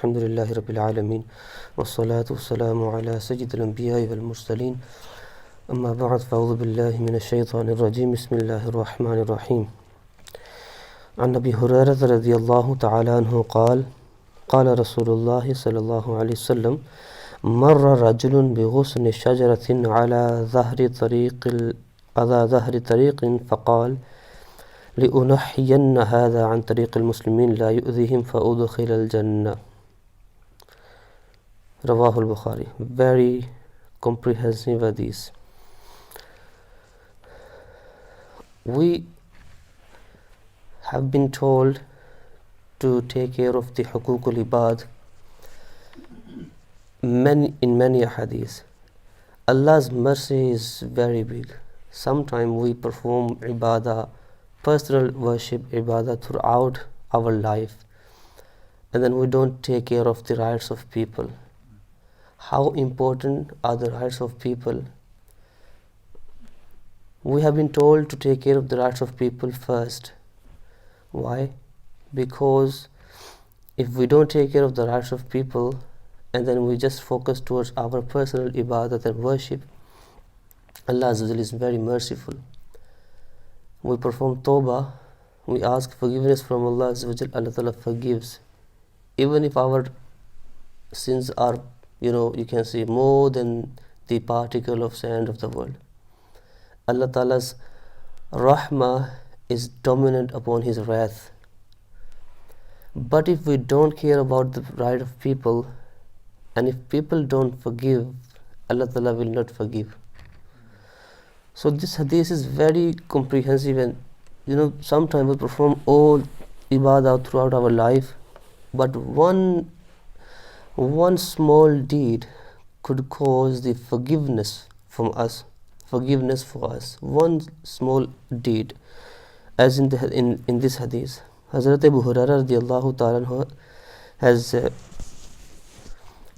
Alhamdulillahi Rabbil Alameen. Wassalatu wassalamu ala sayyidil anbiya'i wal mursaleen. Amma ba'd, fa'udhu billahi minash shaytanir rajim. Bismillahir rahmanir rahim. An Abi Hurairah radiyallahu ta'ala anhu qala qala Rasulullah sallallahu alayhi wasallam marra rajulun bi ghusni shajaratin ala dhahri tariqin faqala لأنحين هذا عن طريق المسلمين لا يؤذيهم فأدخل الجنة. Rawah al-Bukhari. Very comprehensive hadith. We have been told to take care of the Huquq al-Ibad in many hadiths. Allah's mercy is very big. Sometimes we perform ibadah, personal worship, ibadah throughout our life, and then we don't take care of the rights of people. How important are the rights of people? We have been told to take care of the rights of people first. Why? Because if we don't take care of the rights of people and then we just focus towards our personal ibadah and worship, Allah Azza wa Jalla is very merciful. We perform tawbah, we ask forgiveness from Allah Azza wa Jalla, Allah Ta'ala forgives. Even if our sins are, you can say more than the particle of sand of the world. Allah Ta'ala's rahmah is dominant upon His wrath. But if we don't care about the right of people, and if people don't forgive, Allah Ta'ala will not forgive. So this hadith is very comprehensive, and sometimes we perform all ibadah throughout our life, but one small deed could cause the forgiveness for us. One small deed, as in this hadith. Hazrat Abu Hurairah radiyallahu ta'ala has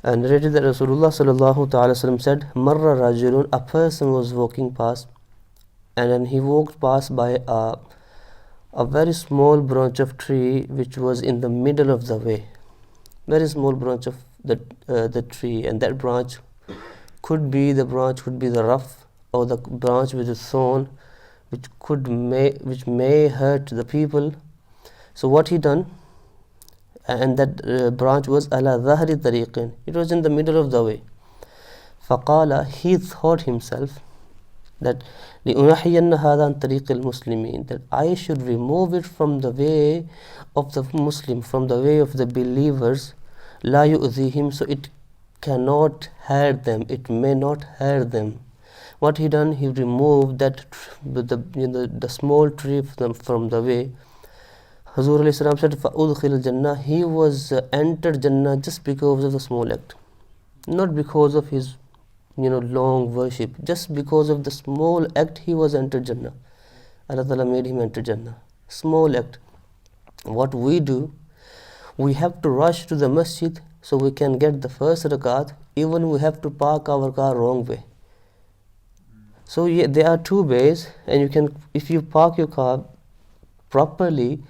narrated that Rasulullah sallallahu ta'ala sallam said, Marra rajulun, a person was walking past, and then he walked past by a very small branch of tree which was in the middle of the way. Very small branch of the tree, and that branch could be the rough, or the branch with a thorn, which may hurt the people. So what he done? And that branch was ala dhahri tariqin. It was in the middle of the way. Faqala, he thought himself that لِأُنَحِيَنَّ هَذَا عَنْ طَرِيقِ الْمُسْلِمِينَ, that I should remove it from the way of the Muslim, from the way of the believers, لَا يُؤْذِيهِمْ, so it cannot hurt them, it may not hurt them. What he done? He removed that the small tree from the way. Hazur alayhi salam said, فَأُدْخِلَ الْجَنَّةِ, he was entered Jannah just because of the small act, not because of his long worship. Just because of the small act he was entered Jannah. Allah Ta'ala made him enter Jannah. Small act. What we do, we have to rush to the masjid so we can get the first rakat, even we have to park our car wrong way. So there are two ways, and if you park your car properly,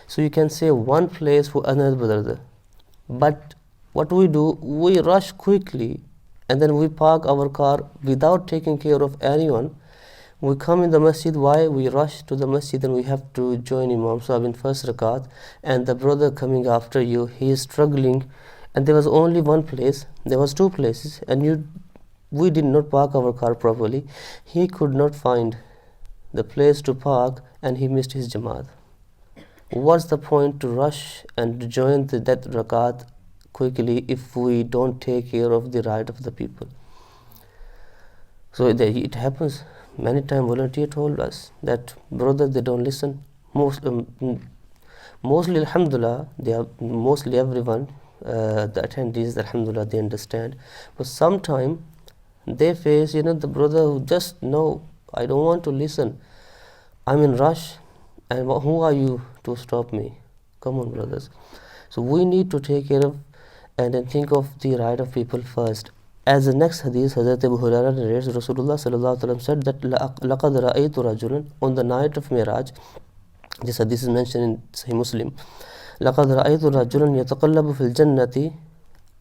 so you can save one place for another. But what we do, we rush quickly, and then we park our car without taking care of anyone. We come in the masjid. Why? We rush to the masjid and we have to join Imam Sahib in first rakat, and the brother coming after you, he is struggling, and there was only one place, there was two places, and we did not park our car properly. He could not find the place to park, and he missed his Jamaat. What's the point to rush and join that rakat quickly if we don't take care of the right of the people? So it happens many times. Volunteer told us that, brother, they don't listen. Mostly alhamdulillah, mostly everyone, the attendees, alhamdulillah, they understand. But sometimes they face the brother who just, no, I don't want to listen, I'm in rush, and who are you to stop me? Come on, brothers. So we need to take care of and then think of the right of people first. As the next hadith, Hazrat Abu Hurairah narrates, Rasulullah sallallahu alaihi wasallam said that laqad ra'aytu rajulan, on the night of Miraj. This hadith is mentioned in Sahih Muslim. لقد رأيت رجلا يتقلب في الجنة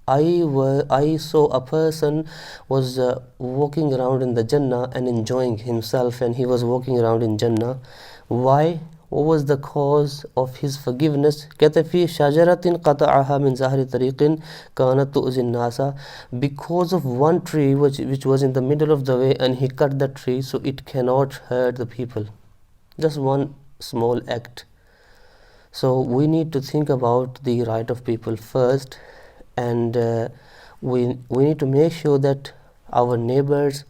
I saw a person was walking around in the Jannah and enjoying himself, and he was walking around in Jannah. Why? What was the cause of his forgiveness? कहते في شجرة قطعها من ظهر طريق كانت تؤذي الناس, because of one tree which was in the middle of the way, and he cut the tree so it cannot hurt the people. Just one small act. So we need to think about the right of people first, and we need to make sure that our neighbors,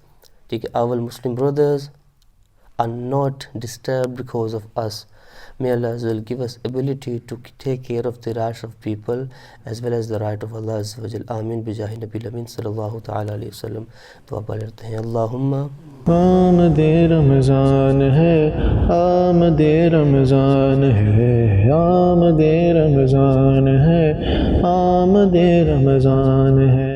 our Muslim brothers, are not disturbed because of us. May Allah will give us ability to take care of the rights of people as well as the right of Allah Azza wa Jal. Ameen bijahi Nabi Amin sallallahu ta'ala alayhi wa sallam. दुआ पढ़ते हैं Allahumma आमदे Ramzan है, आमदे रमज़ान है, आमदे रमज़ान है, आमदे रमज़ान है।